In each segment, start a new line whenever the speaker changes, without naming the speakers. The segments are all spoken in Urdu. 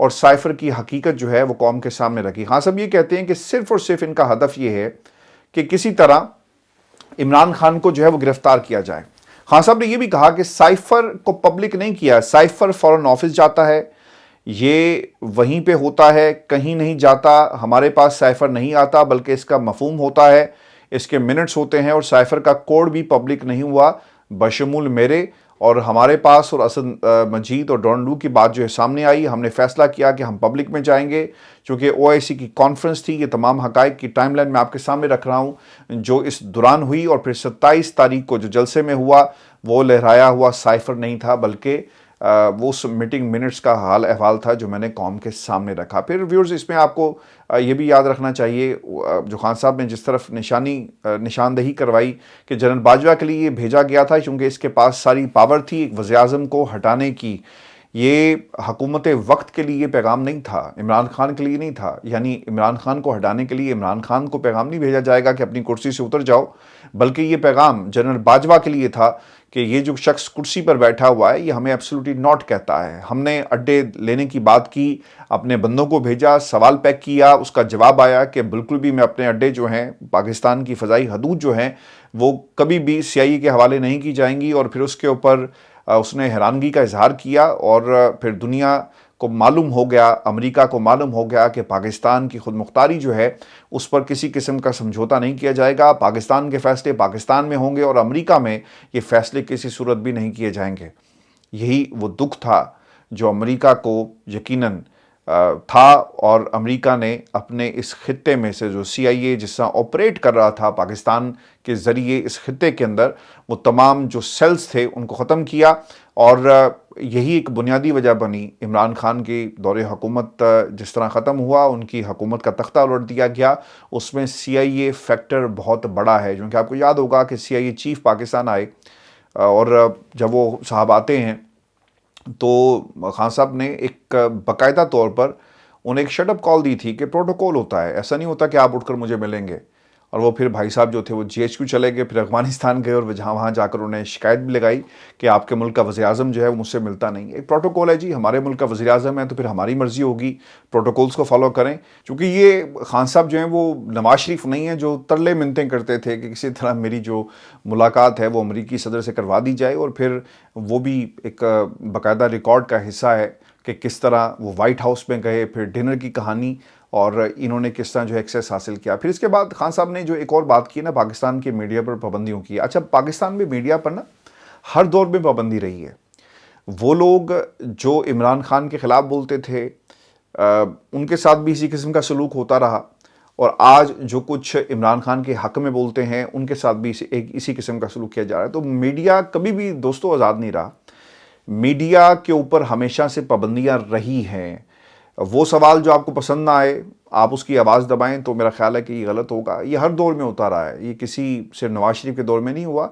اور سائفر کی حقیقت جو ہے وہ قوم کے سامنے رکھی. خان صاحب یہ کہتے ہیں کہ صرف اور صرف ان کا ہدف یہ ہے کہ کسی طرح عمران خان کو جو ہے وہ گرفتار کیا جائے. خان صاحب نے یہ بھی کہا کہ سائفر کو پبلک نہیں کیا، سائفر فورن آفس جاتا ہے، یہ وہیں پہ ہوتا ہے، کہیں نہیں جاتا. ہمارے پاس سائفر نہیں آتا بلکہ اس کا مفہوم ہوتا ہے، اس کے منٹس ہوتے ہیں، اور سائفر کا کوڈ بھی پبلک نہیں ہوا بشمول میرے اور ہمارے پاس. اور اسد مجید اور ڈون لو کی بات جو ہے سامنے آئی، ہم نے فیصلہ کیا کہ ہم پبلک میں جائیں گے چونکہ OIC کی کانفرنس تھی. یہ تمام حقائق کی ٹائم لائن میں آپ کے سامنے رکھ رہا ہوں جو اس دوران ہوئی. اور پھر 27 تاریخ کو جو جلسے میں ہوا وہ لہرایا ہوا سائفر نہیں تھا بلکہ وہ اس میٹنگ منٹس کا حال احوال تھا جو میں نے قوم کے سامنے رکھا. پھر ویورز اس میں آپ کو یہ بھی یاد رکھنا چاہیے جو خان صاحب نے جس طرف نشاندہی کروائی کہ جنرل باجوہ کے لیے یہ بھیجا گیا تھا کیونکہ اس کے پاس ساری پاور تھی ایک وزیر اعظم کو ہٹانے کی. یہ حکومت وقت کے لیے یہ پیغام نہیں تھا، عمران خان کے لیے نہیں تھا. یعنی عمران خان کو ہٹانے کے لیے عمران خان کو پیغام نہیں بھیجا جائے گا کہ اپنی کرسی سے اتر جاؤ، بلکہ یہ پیغام جنرل باجوہ کے لیے تھا کہ یہ جو شخص کرسی پر بیٹھا ہوا ہے یہ ہمیں ایبسولوٹلی ناٹ کہتا ہے. ہم نے اڈے لینے کی بات کی، اپنے بندوں کو بھیجا، سوال پیک کیا، اس کا جواب آیا کہ بالکل بھی میں اپنے اڈے جو ہیں پاکستان کی فضائی حدود جو ہیں وہ کبھی بھی CIA کے حوالے نہیں کی جائیں گی. اور پھر اس کے اوپر اس نے حیرانگی کا اظہار کیا اور پھر دنیا کو معلوم ہو گیا، امریکہ کو معلوم ہو گیا کہ پاکستان کی خود مختاری جو ہے اس پر کسی قسم کا سمجھوتا نہیں کیا جائے گا. پاکستان کے فیصلے پاکستان میں ہوں گے اور امریکہ میں یہ فیصلے کسی صورت بھی نہیں کیے جائیں گے. یہی وہ دکھ تھا جو امریکہ کو یقیناً تھا اور امریکہ نے اپنے اس خطے میں سے جو CIA جس طرح آپریٹ کر رہا تھا پاکستان کے ذریعے اس خطے کے اندر، وہ تمام جو سیلز تھے ان کو ختم کیا. اور یہی ایک بنیادی وجہ بنی عمران خان کی دور حکومت جس طرح ختم ہوا، ان کی حکومت کا تختہ الٹ دیا گیا. اس میں CIA فیکٹر بہت بڑا ہے کیونکہ آپ کو یاد ہوگا کہ CIA چیف پاکستان آئے اور جب وہ صاحب آتے ہیں تو خان صاحب نے ایک باقاعدہ طور پر انہیں ایک شٹ اپ کال دی تھی کہ پروٹوکول ہوتا ہے، ایسا نہیں ہوتا کہ آپ اٹھ کر مجھے ملیں گے. اور وہ پھر بھائی صاحب جو تھے وہ GHQ چلے گئے، پھر افغانستان گئے اور وہاں جا کر انہیں شکایت بھی لگائی کہ آپ کے ملک کا وزیر اعظم جو ہے وہ مجھ سے ملتا نہیں. ایک پروٹوکول ہے جی، ہمارے ملک کا وزیر اعظم ہے تو پھر ہماری مرضی ہوگی، پروٹوکولز کو فالو کریں. چونکہ یہ خان صاحب جو ہیں وہ نواز شریف نہیں ہیں جو ترلے منتیں کرتے تھے کہ کسی طرح میری جو ملاقات ہے وہ امریکی صدر سے کروا دی جائے. اور پھر وہ بھی ایک باقاعدہ ریکارڈ کا حصہ ہے کہ کس طرح وہ وائٹ ہاؤس میں گئے، پھر ڈنر کی کہانی اور انہوں نے کس طرح جو ایکسیس حاصل کیا. پھر اس کے بعد خان صاحب نے جو ایک اور بات کی نا پاکستان کے میڈیا پر پابندیوں کی. اچھا، پاکستان میں میڈیا پر نا ہر دور میں پابندی رہی ہے. وہ لوگ جو عمران خان کے خلاف بولتے تھے ان کے ساتھ بھی اسی قسم کا سلوک ہوتا رہا، اور آج جو کچھ عمران خان کے حق میں بولتے ہیں ان کے ساتھ بھی اسی قسم کا سلوک کیا جا رہا ہے. تو میڈیا کبھی بھی دوستو آزاد نہیں رہا. میڈیا کے اوپر ہمیشہ سے پابندیاں رہی ہیں. وہ سوال جو آپ کو پسند نہ آئے آپ اس کی آواز دبائیں تو میرا خیال ہے کہ یہ غلط ہوگا. یہ ہر دور میں ہوتا رہا ہے، یہ کسی صرف نواز شریف کے دور میں نہیں ہوا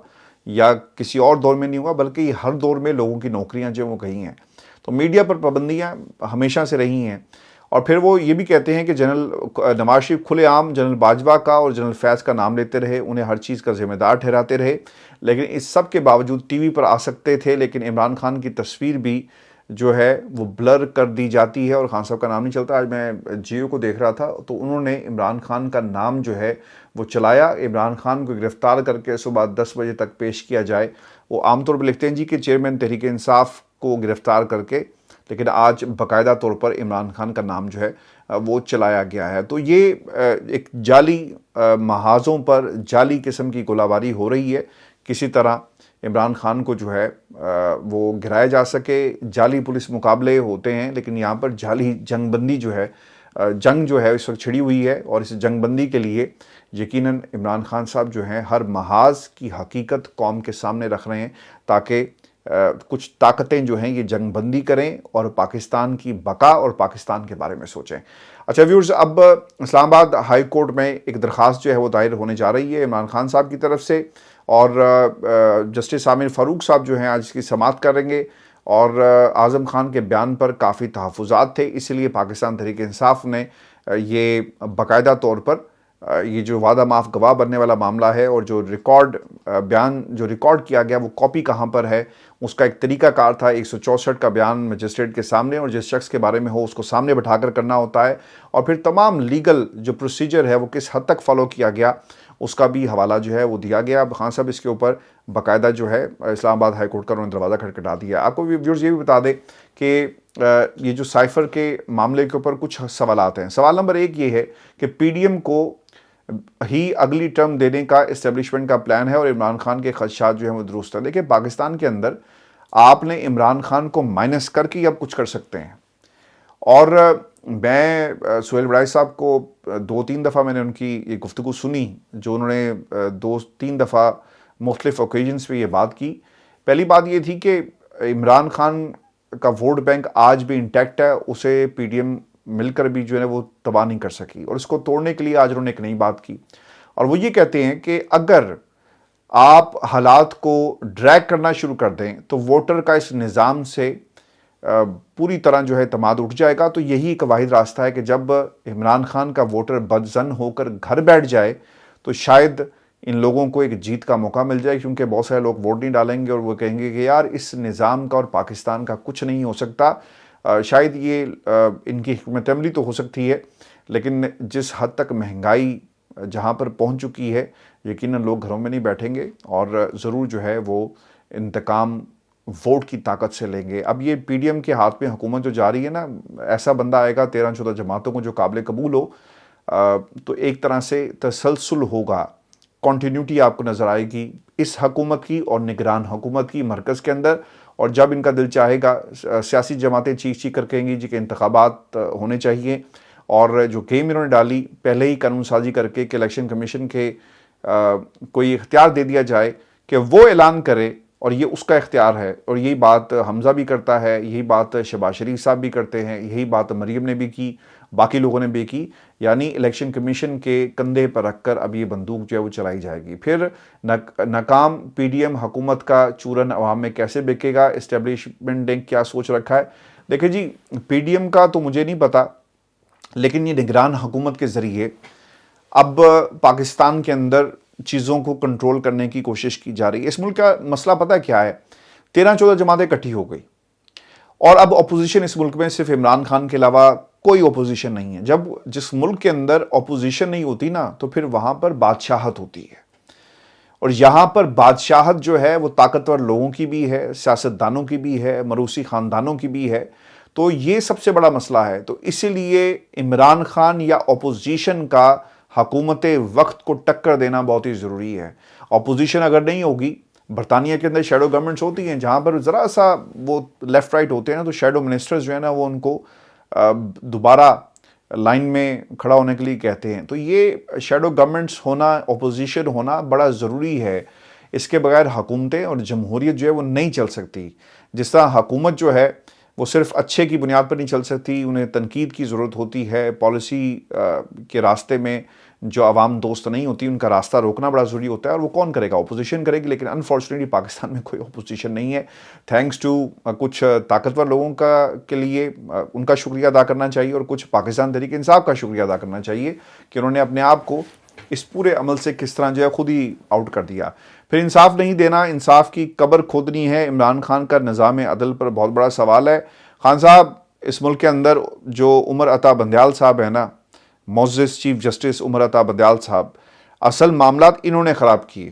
یا کسی اور دور میں نہیں ہوا، بلکہ یہ ہر دور میں لوگوں کی نوکریاں جو وہ گئی ہیں. تو میڈیا پر پابندیاں ہمیشہ سے رہی ہیں. اور پھر وہ یہ بھی کہتے ہیں کہ جنرل نواز شریف کھلے عام جنرل باجوہ کا اور جنرل فیض کا نام لیتے رہے، انہیں ہر چیز کا ذمہ دار ٹھہراتے رہے، لیکن اس سب کے باوجود ٹی وی پر آ سکتے تھے. لیکن عمران خان کی تصویر بھی جو ہے وہ بلر کر دی جاتی ہے اور خان صاحب کا نام نہیں چلتا. آج میں جیو کو دیکھ رہا تھا تو انہوں نے عمران خان کا نام جو ہے وہ چلایا. عمران خان کو گرفتار کر کے صبح 10 بجے تک پیش کیا جائے. وہ عام طور پر لکھتے ہیں جی کہ چیئرمین تحریک انصاف کو گرفتار کر کے، لیکن آج باقاعدہ طور پر عمران خان کا نام جو ہے وہ چلایا گیا ہے. تو یہ ایک جعلی محاذوں پر جعلی قسم کی گولہ باری ہو رہی ہے، کسی طرح عمران خان کو جو ہے وہ گرایا جا سکے. جعلی پولیس مقابلے ہوتے ہیں لیکن یہاں پر جعلی جنگ بندی جو ہے، جنگ جو ہے اس وقت چھڑی ہوئی ہے. اور اس جنگ بندی کے لیے یقیناً عمران خان صاحب جو ہیں ہر محاذ کی حقیقت قوم کے سامنے رکھ رہے ہیں تاکہ کچھ طاقتیں جو ہیں یہ جنگ بندی کریں اور پاکستان کی بقا اور پاکستان کے بارے میں سوچیں. اچھا ویورز، اب اسلام آباد ہائی کورٹ میں ایک درخواست جو ہے وہ دائر ہونے جا رہی ہے عمران خان صاحب کی طرف سے، اور جسٹس عامر فاروق صاحب جو ہیں آج اس کی سماعت کریں گے. اور اعظم خان کے بیان پر کافی تحفظات تھے، اس لیے پاکستان تحریک انصاف نے یہ باقاعدہ طور پر یہ جو وعدہ معاف گواہ بننے والا معاملہ ہے اور جو بیان جو ریکارڈ کیا گیا وہ کاپی کہاں پر ہے، اس کا ایک طریقہ کار تھا۔ 164 کا بیان مجسٹریٹ کے سامنے، اور جس شخص کے بارے میں ہو اس کو سامنے بٹھا کر کرنا ہوتا ہے، اور پھر تمام لیگل جو پروسیجر ہے وہ کس حد تک فالو کیا گیا اس کا بھی حوالہ جو ہے وہ دیا گیا۔ اب خان صاحب اس کے اوپر باقاعدہ جو ہے اسلام آباد ہائی کورٹ کا انہوں نے دروازہ کھٹکھٹا دیا۔ آپ کو ویورز یہ بھی بتا دیں کہ یہ جو سائفر کے معاملے کے اوپر کچھ سوالات ہیں۔ سوال نمبر 1 یہ ہے کہ پی ڈی ایم کو ہی اگلی ٹرم دینے کا اسٹیبلشمنٹ کا پلان ہے اور عمران خان کے خدشات جو ہیں وہ درست ہیں۔ دیکھیں پاکستان کے اندر آپ نے عمران خان کو مائنس کر کے اب کچھ کر سکتے ہیں، اور میں سہیل بڑائی صاحب کو 2-3 دفعہ میں نے ان کی یہ گفتگو سنی، جو انہوں نے 2-3 دفعہ مختلف اوکیجنز پہ یہ بات کی۔ پہلی بات یہ تھی کہ عمران خان کا ووٹ بینک آج بھی انٹیکٹ ہے، اسے پی ڈی ایم مل کر بھی جو ہے وہ تباہ نہیں کر سکی، اور اس کو توڑنے کے لیے آج انہوں نے ایک نئی بات کی، اور وہ یہ کہتے ہیں کہ اگر آپ حالات کو ڈریگ کرنا شروع کر دیں تو ووٹر کا اس نظام سے پوری طرح جو ہے اعتماد اٹھ جائے گا۔ تو یہی ایک واحد راستہ ہے کہ جب عمران خان کا ووٹر بدظن ہو کر گھر بیٹھ جائے تو شاید ان لوگوں کو ایک جیت کا موقع مل جائے، کیونکہ بہت سارے لوگ ووٹ نہیں ڈالیں گے اور وہ کہیں گے کہ یار اس نظام کا اور پاکستان کا کچھ نہیں ہو سکتا۔ شاید یہ ان کی حکمت عملی تو ہو سکتی ہے، لیکن جس حد تک مہنگائی جہاں پر پہنچ چکی ہے یقیناً لوگ گھروں میں نہیں بیٹھیں گے، اور ضرور جو ہے وہ انتقام ووٹ کی طاقت سے لیں گے۔ اب یہ پی ڈی ایم کے ہاتھ میں حکومت جو جا رہی ہے نا، ایسا بندہ آئے گا 13-14 جماعتوں کو جو قابل قبول ہو، تو ایک طرح سے تسلسل ہوگا، کنٹینیوٹی آپ کو نظر آئے گی اس حکومت کی اور نگران حکومت کی مرکز کے اندر۔ اور جب ان کا دل چاہے گا سیاسی جماعتیں چیخ کر کہیں گی جی کہ انتخابات ہونے چاہیے، اور جو گیم انہوں نے ڈالی پہلے ہی قانون سازی کر کے کہ الیکشن کمیشن کے کوئی اختیار دے دیا جائے کہ وہ اعلان کرے، اور یہ اس کا اختیار ہے، اور یہی بات حمزہ بھی کرتا ہے، یہی بات شہباز شریف صاحب بھی کرتے ہیں، یہی بات مریم نے بھی کی، باقی لوگوں نے بھی کی، یعنی الیکشن کمیشن کے کندھے پر رکھ کر اب یہ بندوق جو ہے وہ چلائی جائے گی۔ پھر ناکام پی ڈی ایم حکومت کا چورن عوام میں کیسے بکے گا، اسٹیبلشمنٹ نے کیا سوچ رکھا ہے؟ دیکھیں جی، پی ڈی ایم کا تو مجھے نہیں پتا، لیکن یہ نگران حکومت کے ذریعے اب پاکستان کے اندر چیزوں کو کنٹرول کرنے کی کوشش کی جا رہی ہے۔ اس ملک کا مسئلہ پتہ کیا ہے؟ 13-14 جماعتیں اکٹھی ہو گئی، اور اب اپوزیشن اس ملک میں صرف عمران خان کے علاوہ کوئی اپوزیشن نہیں ہے۔ جب جس ملک کے اندر اپوزیشن نہیں ہوتی نا تو پھر وہاں پر بادشاہت ہوتی ہے، اور یہاں پر بادشاہت جو ہے وہ طاقتور لوگوں کی بھی ہے، سیاستدانوں کی بھی ہے، موروثی خاندانوں کی بھی ہے۔ تو یہ سب سے بڑا مسئلہ ہے۔ تو اسی لیے عمران خان یا اپوزیشن کا حکومت وقت کو ٹکر دینا بہت ہی ضروری ہے۔ اپوزیشن اگر نہیں ہوگی، برطانیہ کے اندر شیڈو گورنمنٹس ہوتی ہیں جہاں پر ذرا سا وہ لیفٹ رائٹ ہوتے ہیں نا، تو شیڈو منسٹرز جو ہے نا وہ ان کو دوبارہ لائن میں کھڑا ہونے کے لیے کہتے ہیں۔ تو یہ شیڈو گورنمنٹس ہونا، اپوزیشن ہونا بڑا ضروری ہے۔ اس کے بغیر حکومتیں اور جمہوریت جو ہے وہ نہیں چل سکتی۔ جس طرح حکومت جو ہے وہ صرف اچھے کی بنیاد پر نہیں چل سکتی، انہیں تنقید کی ضرورت ہوتی ہے، پالیسی کے راستے میں جو عوام دوست نہیں ہوتی ان کا راستہ روکنا بڑا ضروری ہوتا ہے، اور وہ کون کرے گا؟ اپوزیشن کرے گی، لیکن انفارچونیٹلی پاکستان میں کوئی اپوزیشن نہیں ہے۔ تھینکس ٹو کچھ طاقتور لوگوں کے لیے ان کا شکریہ ادا کرنا چاہیے، اور کچھ پاکستان تحریک انصاف کا شکریہ ادا کرنا چاہیے کہ انہوں نے اپنے آپ کو اس پورے عمل سے کس طرح جو ہے خود ہی آؤٹ کر دیا۔ پھر انصاف نہیں دینا، انصاف کی قبر کھودنی ہے۔ عمران خان کا نظام عدل پر بہت بڑا سوال ہے۔ خان صاحب، اس ملک کے اندر جو عمر عطا بندیال صاحب ہیں نا، معزز چیف جسٹس عمر عطا بندیال صاحب، اصل معاملات انہوں نے خراب کیے۔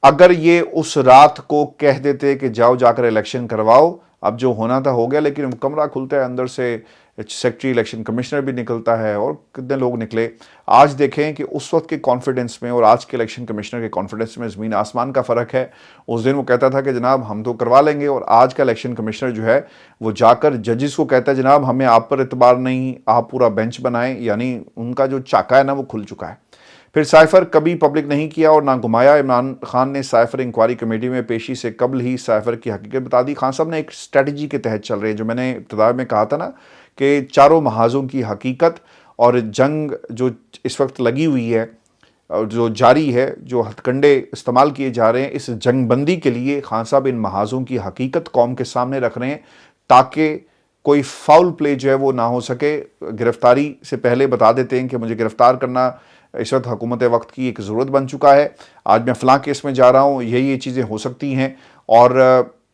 اگر یہ اس رات کو کہہ دیتے کہ جاؤ جا کر الیکشن کرواؤ، اب جو ہونا تھا ہو گیا، لیکن کمرہ کھلتا ہے اندر سے سیکٹری الیکشن کمشنر بھی نکلتا ہے، اور کتنے لوگ نکلے۔ آج دیکھیں کہ اس وقت کے کانفیڈنس میں اور آج کے الیکشن کمشنر کے کانفیڈنس میں زمین آسمان کا فرق ہے۔ اس دن وہ کہتا تھا کہ جناب ہم تو کروا لیں گے، اور آج کا الیکشن کمشنر جو ہے وہ جا کر ججز کو کہتا ہے جناب ہمیں آپ پر اعتبار نہیں، آپ پورا بینچ بنائیں، یعنی ان کا جو چاکا ہے نا وہ کھل چکا ہے۔ پھر سائفر کبھی پبلک نہیں کیا اور نہ گھمایا۔ عمران خان نے سائفر انکوائری کمیٹی میں پیشی سے قبل ہی سائفر کی حقیقت بتا دی۔ خان صاحب نے ایک اسٹریٹجی کے تحت چل رہے ہیں، جو میں نے ابتدا میں کہا تھا نا کہ چاروں محاذوں کی حقیقت، اور جنگ جو اس وقت لگی ہوئی ہے، جو جاری ہے، جو ہتھ کنڈے استعمال کیے جا رہے ہیں، اس جنگ بندی کے لیے خان صاحب ان محاذوں کی حقیقت قوم کے سامنے رکھ رہے ہیں تاکہ کوئی فاؤل پلے جو ہے وہ نہ ہو سکے۔ گرفتاری سے پہلے بتا دیتے ہیں کہ مجھے گرفتار کرنا اس وقت حکومت وقت کی ایک ضرورت بن چکا ہے. آج میں فلاں کیس میں جا رہا ہوں, یہ چیزیں ہو سکتی ہیں, اور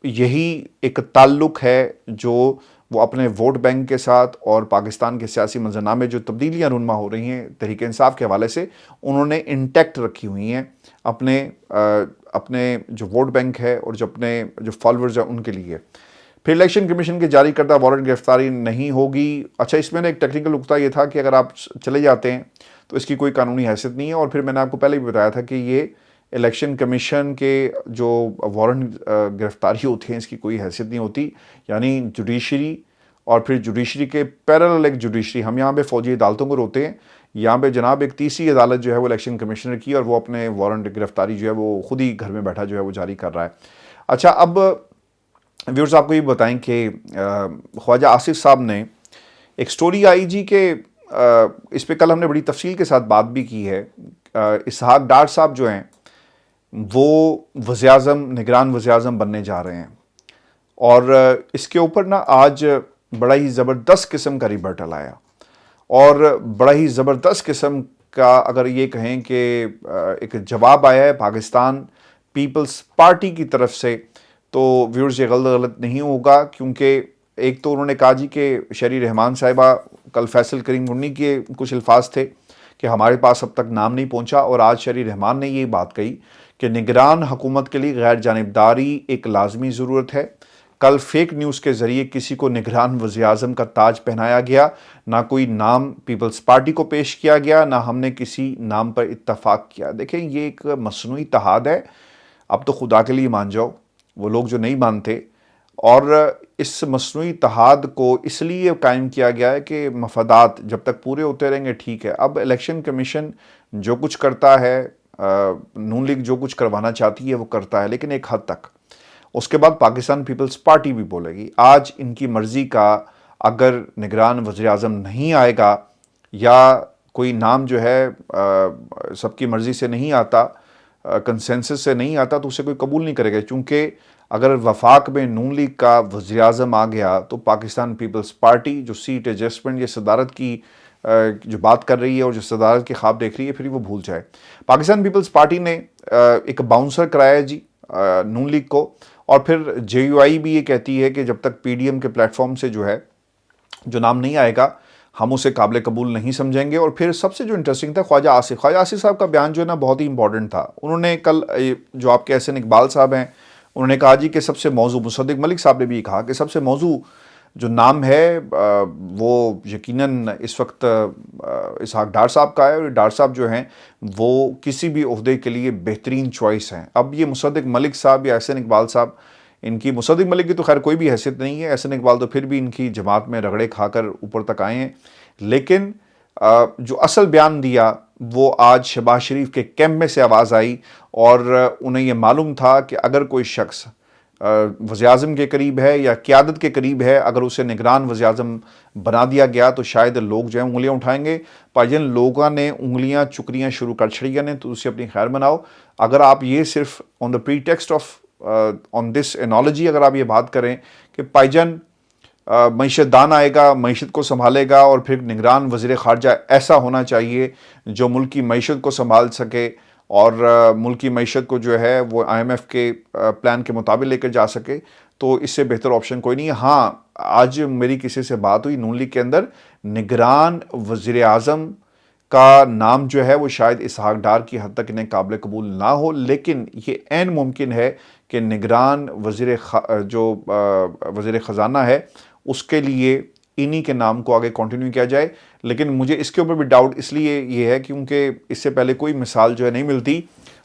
یہی ایک تعلق ہے جو وہ اپنے ووٹ بینک کے ساتھ اور پاکستان کے سیاسی منظرنامے میں جو تبدیلیاں رونما ہو رہی ہیں تحریک انصاف کے حوالے سے, انہوں نے انٹیکٹ رکھی ہوئی ہیں اپنے جو ووٹ بینک ہے اور جو اپنے جو فالوورز ہیں ان کے لیے. پھر الیکشن کمیشن کے جاری کردہ وارنٹ گرفتاری نہیں ہوگی. اچھا, اس میں ایک ٹیکنیکل نقطہ یہ تھا کہ اگر آپ چلے جاتے ہیں تو اس کی کوئی قانونی حیثیت نہیں ہے, اور پھر میں نے آپ کو پہلے بھی بتایا تھا کہ یہ الیکشن کمیشن کے جو وارنٹ گرفتاری ہوتی ہیں اس کی کوئی حیثیت نہیں ہوتی. یعنی جوڈیشری اور پھر جوڈیشری کے پیرلل ایک جوڈیشری, ہم یہاں پہ فوجی عدالتوں کو روتے ہیں, یہاں پہ جناب ایک تیسری عدالت جو ہے وہ الیکشن کمیشنر کی, اور وہ اپنے وارنٹ گرفتاری جو ہے وہ خود ہی گھر میں بیٹھا جو ہے وہ جاری کر رہا ہے. اچھا, اب ویورز آپ کو یہ بتائیں کہ خواجہ آصف صاحب نے ایک سٹوری آئی جی کہ اس پہ کل ہم نے بڑی تفصیل کے ساتھ بات بھی کی ہے. اسحاق ڈار صاحب جو ہیں وہ وزیراعظم, نگران وزیراعظم بننے جا رہے ہیں, اور اس کے اوپر نا آج بڑا ہی زبردست قسم کا ریبٹل آیا, اور بڑا ہی زبردست قسم کا اگر یہ کہیں کہ ایک جواب آیا ہے پاکستان پیپلز پارٹی کی طرف سے. تو ویورز یہ غلط نہیں ہوگا, کیونکہ ایک تو انہوں نے کہا جی کہ شہری رحمان صاحبہ, کل فیصل کریم منی کے کچھ الفاظ تھے کہ ہمارے پاس اب تک نام نہیں پہنچا, اور آج شہری رحمان نے یہ بات کہی کہ نگران حکومت کے لیے غیر جانبداری ایک لازمی ضرورت ہے. کل فیک نیوز کے ذریعے کسی کو نگران وزیراعظم کا تاج پہنایا گیا, نہ کوئی نام پیپلز پارٹی کو پیش کیا گیا, نہ ہم نے کسی نام پر اتفاق کیا. دیکھیں, یہ ایک مصنوعی اتحاد ہے, اب تو خدا کے لیے مان جاؤ, وہ لوگ جو نہیں مانتے. اور اس مصنوعی اتحاد کو اس لیے قائم کیا گیا ہے کہ مفادات جب تک پورے ہوتے رہیں گے ٹھیک ہے. اب الیکشن کمیشن جو کچھ کرتا ہے, نون لیگ جو کچھ کروانا چاہتی ہے وہ کرتا ہے, لیکن ایک حد تک. اس کے بعد پاکستان پیپلز پارٹی بھی بولے گی. آج ان کی مرضی کا اگر نگران وزیراعظم نہیں آئے گا, یا کوئی نام جو ہے سب کی مرضی سے نہیں آتا, کنسنسس سے نہیں آتا, تو اسے کوئی قبول نہیں کرے گا. چونکہ اگر وفاق میں نون لیگ کا وزیراعظم آ گیا تو پاکستان پیپلز پارٹی جو سیٹ ایڈجسٹمنٹ یا صدارت کی جو بات کر رہی ہے اور جو صدارت کے خواب دیکھ رہی ہے, پھر وہ بھول جائے. پاکستان پیپلز پارٹی نے ایک باؤنسر کرایا جی نون لیگ کو, اور پھر جے یو آئی بھی یہ کہتی ہے کہ جب تک پی ڈی ایم کے پلیٹ فارم سے جو ہے جو نام نہیں آئے گا ہم اسے قابل قبول نہیں سمجھیں گے. اور پھر سب سے جو انٹرسٹنگ تھا خواجہ آصف صاحب کا بیان جو ہے نا بہت ہی امپورٹنٹ تھا. انہوں نے کل جو آپ کے احسن اقبال صاحب ہیں, انہوں نے کہا جی کہ سب سے موضوع, مصدق ملک صاحب نے بھی کہا کہ سب سے موضوع جو نام ہے وہ یقیناً اس وقت اسحاق ڈار صاحب کا ہے, اور ڈار صاحب جو ہیں وہ کسی بھی عہدے کے لیے بہترین چوائس ہیں. اب یہ مصدق ملک صاحب یا احسن اقبال صاحب, ان کی مصدق ملک کی تو خیر کوئی بھی حیثیت نہیں ہے, احسن اقبال تو پھر بھی ان کی جماعت میں رگڑے کھا کر اوپر تک آئے ہیں, لیکن جو اصل بیان دیا وہ آج شہباز شریف کے کیمپ میں سے آواز آئی, اور انہیں یہ معلوم تھا کہ اگر کوئی شخص وزیراعظم کے قریب ہے یا قیادت کے قریب ہے, اگر اسے نگران وزیراعظم بنا دیا گیا تو شاید لوگ جو ہیں انگلیاں اٹھائیں گے. پر جن لوگوں نے انگلیاں چکریاں شروع کر چھڑی نے تو اسے اپنی خیر بناؤ. اگر آپ یہ صرف on the pretext of on this analogy اگر آپ یہ بات کریں کہ پائی جان معیشت دان آئے گا, معیشت کو سنبھالے گا, اور پھر نگران وزیر خارجہ ایسا ہونا چاہیے جو ملک کی معیشت کو سنبھال سکے, اور ملک کی معیشت کو جو ہے وہ آئی ایم ایف کے پلان کے مطابق لے کر جا سکے, تو اس سے بہتر آپشن کوئی نہیں ہے. ہاں, آج میری کسی سے بات ہوئی نون لیگ کے اندر, نگران وزیر اعظم کا نام جو ہے وہ شاید اسحاق ڈار کی حد تک انہیں قابل قبول نہ ہو, لیکن یہ عین ممکن ہے کہ نگران وزیر خزانہ ہے اس کے لیے انہی کے نام کو آگے کنٹینیو کیا جائے. لیکن مجھے اس کے اوپر بھی ڈاؤٹ اس لیے یہ ہے کیونکہ اس سے پہلے کوئی مثال جو ہے نہیں ملتی,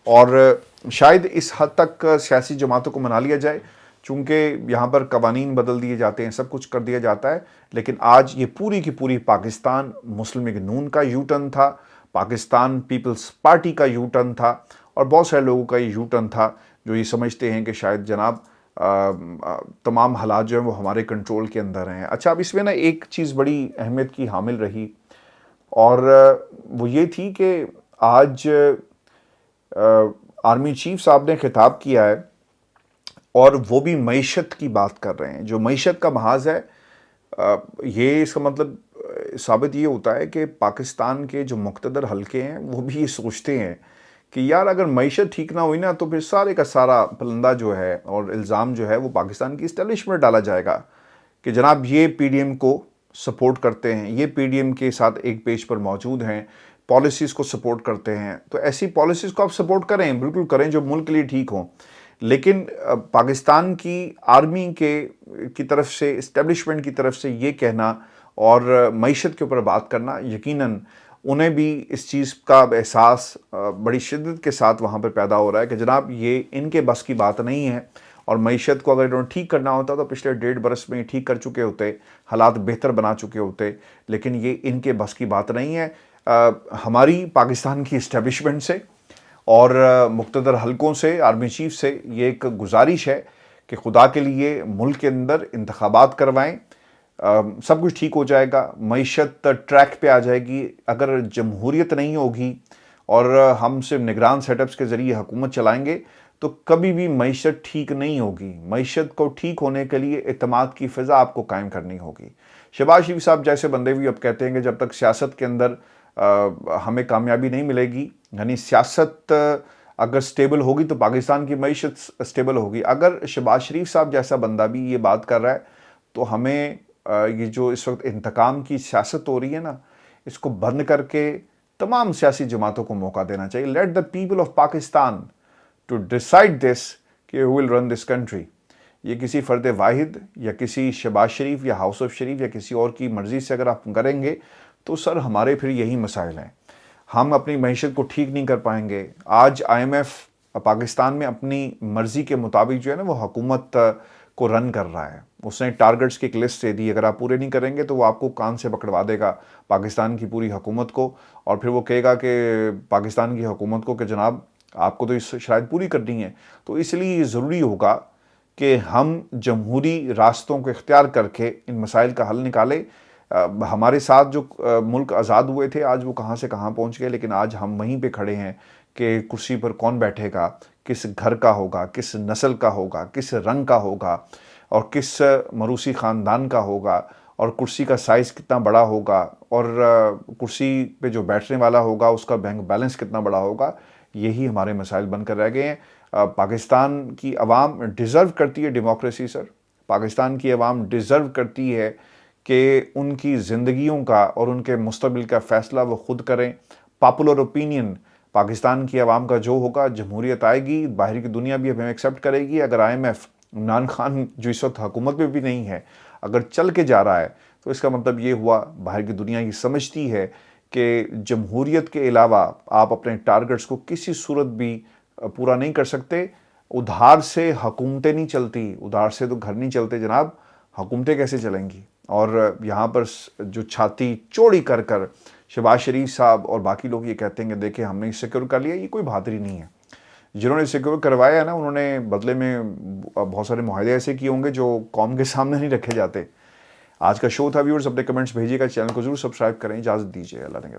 اور شاید اس حد تک سیاسی جماعتوں کو منا لیا جائے, چونکہ یہاں پر قوانین بدل دیے جاتے ہیں, سب کچھ کر دیا جاتا ہے. لیکن آج یہ پوری کی پوری پاکستان مسلم لیگ نون کا یو ٹرن تھا, پاکستان پیپلز پارٹی کا یو ٹرن تھا, اور بہت سارے لوگوں کا یہ یو ٹرن تھا جو یہ سمجھتے ہیں کہ شاید جناب تمام حالات جو ہیں وہ ہمارے کنٹرول کے اندر ہیں. اچھا, اب اس میں نا ایک چیز بڑی اہمیت کی حامل رہی, اور وہ یہ تھی کہ آج آرمی چیف صاحب نے خطاب کیا ہے, اور وہ بھی معیشت کی بات کر رہے ہیں. جو معیشت کا محاذ ہے, یہ اس کا مطلب ثابت یہ ہوتا ہے کہ پاکستان کے جو مقتدر حلقے ہیں وہ بھی یہ سوچتے ہیں کہ یار اگر معیشت ٹھیک نہ ہوئی نا تو پھر سارے کا سارا پلندہ جو ہے اور الزام جو ہے وہ پاکستان کی اسٹیبلشمنٹ ڈالا جائے گا کہ جناب یہ پی ڈی ایم کو سپورٹ کرتے ہیں، یہ پی ڈی ایم کے ساتھ ایک پیج پر موجود ہیں، پالیسیز کو سپورٹ کرتے ہیں، تو ایسی پالیسیز کو آپ سپورٹ کریں، بالکل کریں جو ملک کے لیے ٹھیک ہوں۔ لیکن پاکستان کی آرمی کی طرف سے، اسٹیبلشمنٹ کی طرف سے یہ کہنا اور معیشت کے اوپر بات کرنا، یقیناً انہیں بھی اس چیز کا احساس بڑی شدت کے ساتھ وہاں پر پیدا ہو رہا ہے کہ جناب یہ ان کے بس کی بات نہیں ہے، اور معیشت کو اگر انہوں نے ٹھیک کرنا ہوتا تو پچھلے 1.5 برس میں ٹھیک کر چکے ہوتے، حالات بہتر بنا چکے ہوتے، لیکن یہ ان کے بس کی بات نہیں ہے۔ ہماری پاکستان کی اسٹیبلشمنٹ سے اور مقتدر حلقوں سے، آرمی چیف سے یہ ایک گزارش ہے کہ خدا کے لیے ملک کے اندر انتخابات کروائیں، سب کچھ ٹھیک ہو جائے گا، معیشت ٹریک پہ آ جائے گی۔ اگر جمہوریت نہیں ہوگی اور ہم صرف نگران سیٹ اپس کے ذریعے حکومت چلائیں گے تو کبھی بھی معیشت ٹھیک نہیں ہوگی۔ معیشت کو ٹھیک ہونے کے لیے اعتماد کی فضا آپ کو قائم کرنی ہوگی۔ شہباز شریف صاحب جیسے بندے بھی اب کہتے ہیں کہ جب تک سیاست کے اندر ہمیں کامیابی نہیں ملے گی، یعنی سیاست اگر سٹیبل ہوگی تو پاکستان کی معیشت سٹیبل ہوگی۔ اگر شہباز شریف صاحب جیسا بندہ بھی یہ بات کر رہا ہے تو ہمیں یہ جو اس وقت انتقام کی سیاست ہو رہی ہے نا، اس کو بند کر کے تمام سیاسی جماعتوں کو موقع دینا چاہیے۔ Let the people of Pakistan to decide this کہ who will run this country. یہ کسی فرد واحد یا کسی شہباز شریف یا ہاؤس آف شریف یا کسی اور کی مرضی سے اگر آپ کریں گے تو سر ہمارے پھر یہی مسائل ہیں، ہم اپنی معیشت کو ٹھیک نہیں کر پائیں گے۔ آج آئی ایم ایف پاکستان میں اپنی مرضی کے مطابق جو ہے نا وہ حکومت کو رن کر رہا ہے۔ اس نے ٹارگٹس کی ایک لسٹ دے دی، اگر آپ پورے نہیں کریں گے تو وہ آپ کو کان سے پکڑوا دے گا پاکستان کی پوری حکومت کو، اور پھر وہ کہے گا کہ پاکستان کی حکومت کو کہ جناب آپ کو تو اس شرائط پوری کرنی ہے۔ تو اس لیے یہ ضروری ہوگا کہ ہم جمہوری راستوں کو اختیار کر کے ان مسائل کا حل نکالیں۔ ہمارے ساتھ جو ملک آزاد ہوئے تھے آج وہ کہاں سے کہاں پہنچ گئے، لیکن آج ہم وہیں پہ کھڑے ہیں کہ کرسی پر کون بیٹھے گا، کس گھر کا ہوگا، کس نسل کا ہوگا، کس رنگ کا ہوگا، اور کس موروثی خاندان کا ہوگا، اور کرسی کا سائز کتنا بڑا ہوگا، اور کرسی پہ جو بیٹھنے والا ہوگا اس کا بینک بیلنس کتنا بڑا ہوگا، یہی ہمارے مسائل بن کر رہ گئے ہیں۔ پاکستان کی عوام ڈیزرو کرتی ہے ڈیموکریسی سر، پاکستان کی عوام ڈیزرو کرتی ہے کہ ان کی زندگیوں کا اور ان کے مستقبل کا فیصلہ وہ خود کریں۔ پاپولر اوپینین پاکستان کی عوام کا جو ہوگا، جمہوریت آئے گی، باہر کی دنیا بھی ہمیں ایکسیپٹ کرے گی۔ اگر I M F, Imran Khan جو اس وقت حکومت میں بھی نہیں ہے، اگر چل کے جا رہا ہے تو اس کا مطلب یہ ہوا باہر کی دنیا یہ سمجھتی ہے کہ جمہوریت کے علاوہ آپ اپنے ٹارگٹس کو کسی صورت بھی پورا نہیں کر سکتے۔ ادھار سے حکومتیں نہیں چلتی، ادھار سے تو گھر نہیں چلتے جناب، حکومتیں کیسے چلیں گی؟ اور یہاں پر جو چھاتی چوڑی کر کر شہباز شریف صاحب اور باقی لوگ یہ کہتے ہیں کہ دیکھیں ہم نے سیکیور کر لیا، یہ کوئی بہادری نہیں ہے۔ جنہوں نے سیکیور کروایا ہے نا، انہوں نے بدلے میں بہت سارے معاہدے ایسے کیے ہوں گے جو قوم کے سامنے نہیں رکھے جاتے۔ آج کا شو تھا ویورز، اپنے کمنٹس بھیجیے گا، چینل کو ضرور سبسکرائب کریں، اجازت دیجیے، اللہ نے